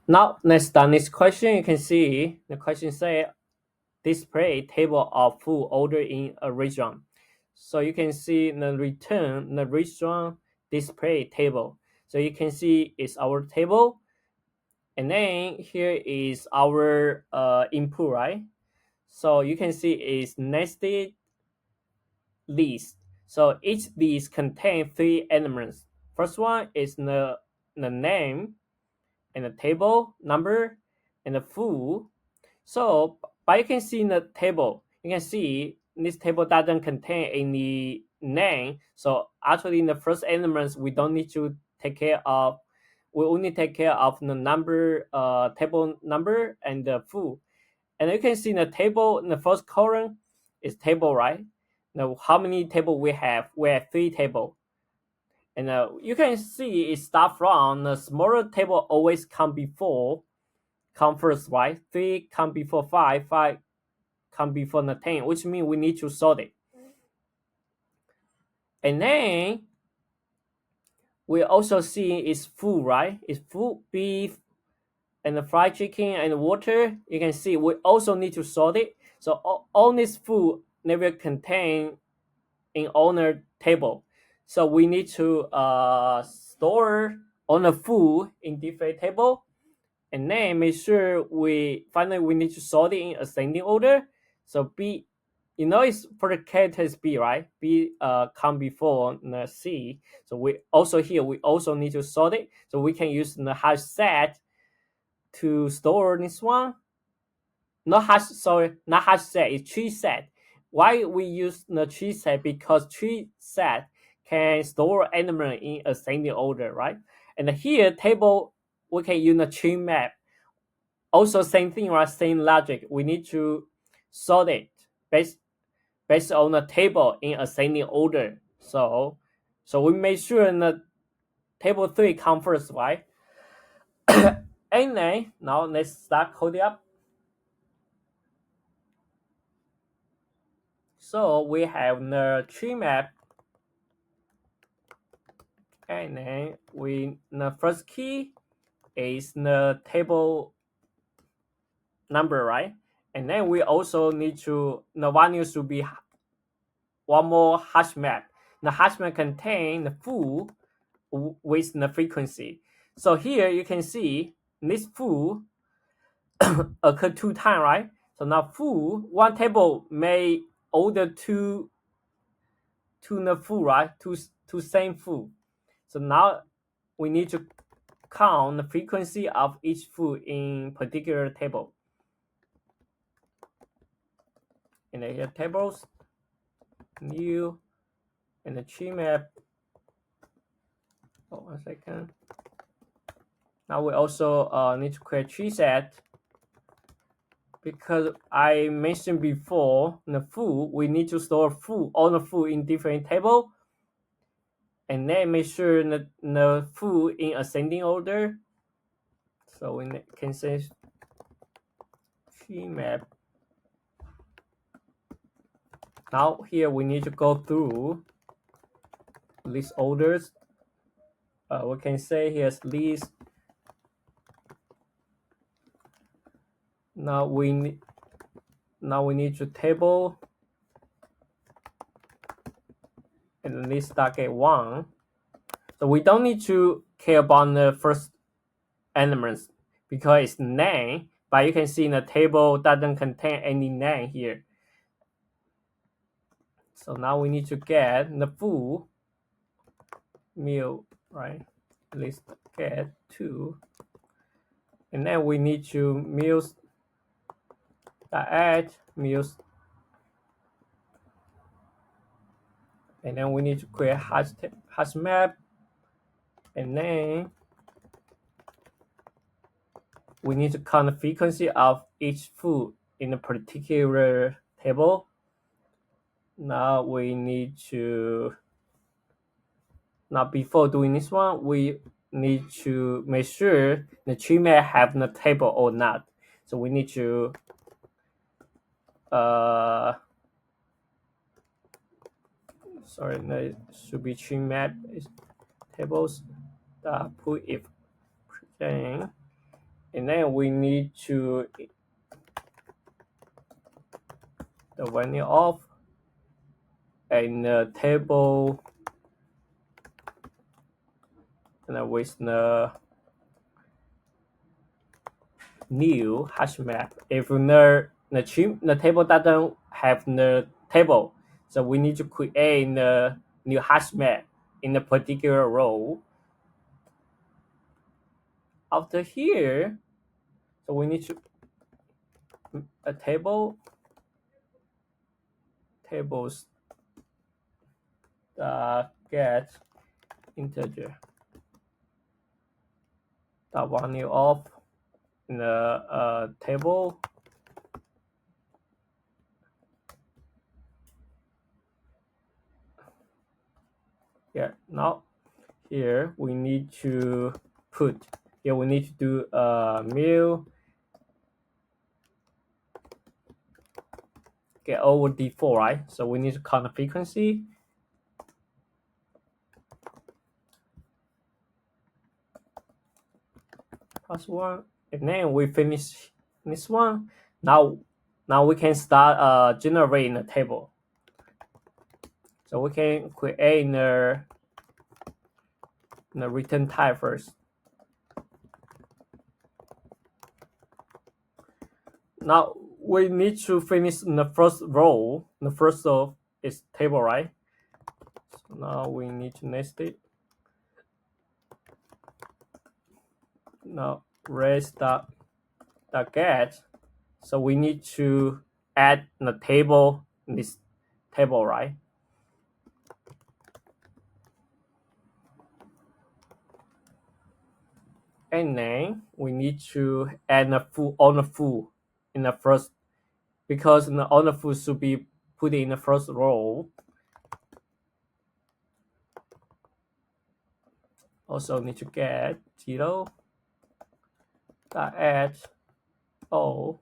Now let's start this question. You can see the question say display table of food order in a restaurant. So you can see the return the restaurant display table. So you can see it's our table, and then here is our input, right? So you can see it's nested list. So each list contains three elements. First one is the name and the table number and the food. So, but you can see in the table, you can see this table doesn't contain any name. So actually in the first elements, we don't need to take care of, we only take care of the number, table number and the food. And you can see in the table, in the first column is table, right? Now, how many table we have? We have three table. And you can see it start from the smaller table always come first, right? 3 come before 5, 5 come before the 10, which means we need to sort it. And then we also see it's food, right? It's food, beef, and the fried chicken and water. You can see we also need to sort it. So all this food never contain in owner table. So we need to store on the food in different table, and then make sure we need to sort it in ascending order. So B, it's for the characters B, right? B come before the C. So we also need to sort it. So we can use the hash set to store this one. Not hash set, it's tree set. Why we use the tree set? Because tree set can store element in ascending order, right? And here table we can use the tree map. Also same thing, right? Same logic. We need to sort it based on the table in ascending order. So we make sure the table 3 come first, right? And then now let's start coding up. So we have the tree map, and then the first key is the table number, right? And then we also need to the value should be one more hash map. The hash map contain the full with the frequency. So here you can see this full occur 2 times, right? So now full one table may order two to the full, right? Two same full. So now we need to count the frequency of each food in particular table. And then here tables, new, and the tree map. Oh, 1 second. Now we also need to create tree set, because I mentioned before the food, we need to store food, all the food in different table, and then make sure the food in ascending order. So we can say tree map. Now here we need to go through list orders. We can say here's list. Now we need to table and list target 1. So we don't need to care about the first elements because it's name, but you can see the table doesn't contain any name here. So now we need to get the full meal, right? List get 2, and then we need to meals add meals, and then we need to create hash map, and then we need to count the frequency of each food in a particular table. Now we need to, now before doing this one, we need to make sure the tree map have the table or not. So we need to sorry, that should be tree map is tables put if thing, and then we need to the value of and the table and with the new hash map. If the table doesn't have the table, so we need to create the new hash map in a particular row. After here, so we need to a tables get integer the value of the table now here we need to put we need to do mil get over default, right? So we need to count the frequency plus 1, and then we finish this one. Now we can start generating a table. So we can create the return type first. Now we need to finish the first row. The first row is table, right? So now we need to nest it. Now raise the get. So we need to add the table in this table, right? And then we need to add the full in the first, because the on the full should be put in the first row. Also need to get 0 add O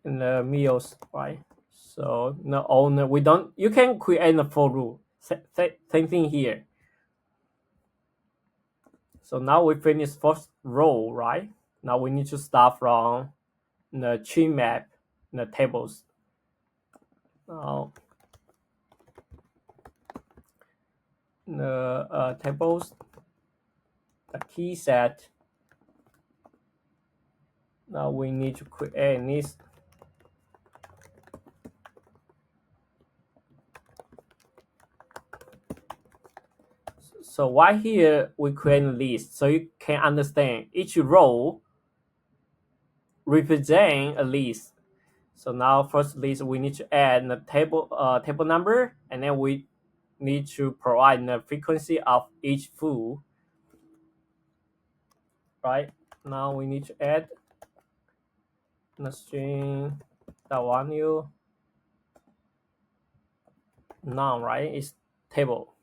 in the meals, right? So the owner you can create the for loop. Same thing here. So now we finish first row, right? Now we need to start from the tree map, the tables. Now the tables, the key set. Now we need to create this. So why here we create a list, so you can understand each row represent a list. So now first list we need to add the table number, and then we need to provide the frequency of each foo. Right now we need to add the string the value none, right? It's table.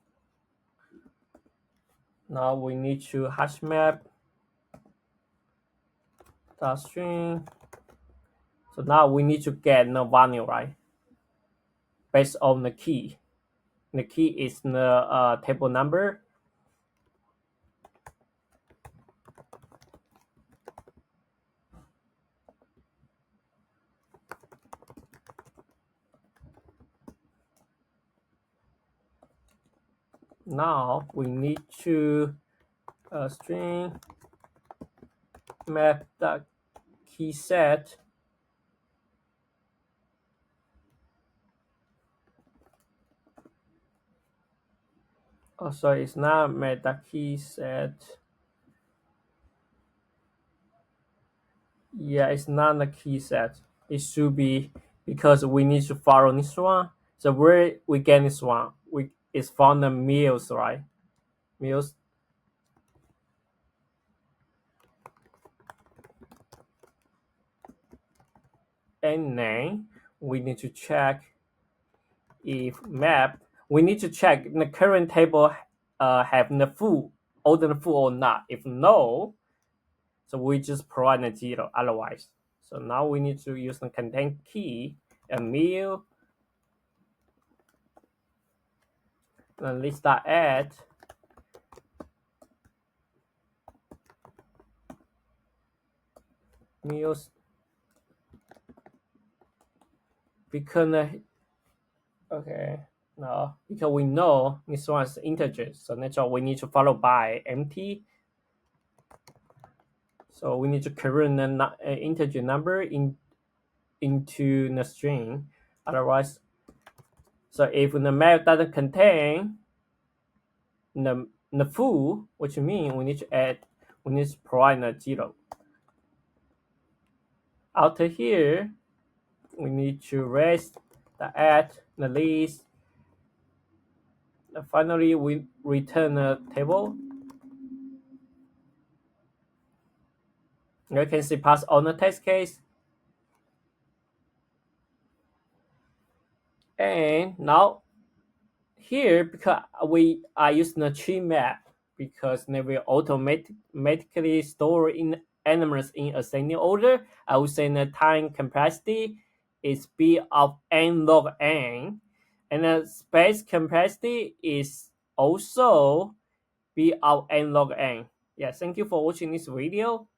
Now we need to hash map the string. So now we need to get the value, right? Based on the key. The key is the table number. Now we need to string map the key set. Oh, sorry, it's not map the key set. Yeah, it's not the key set. It should be, because we need to follow this one. So where we get this one? It's from the meals, right? Meals. And then we need to check if map. We need to check the current table have the full, older than full or not. If no, so we just provide a 0 otherwise. So now we need to use the contain key and meal and list add. meals because okay, no, because we know this one is integer, so that's why we need to follow by empty. So we need to convert the integer number into the string. Otherwise, so if the map doesn't contain the full, which means we need to provide a 0. After here, we need to raise the add, the list. And finally, we return a table. You can see pass on the test case. And now here, because I use the tree map because they will automatically store in elements in ascending order. I would say the time complexity is b of n log n, and the space complexity is also b of n log n. Yeah, thank you for watching this video.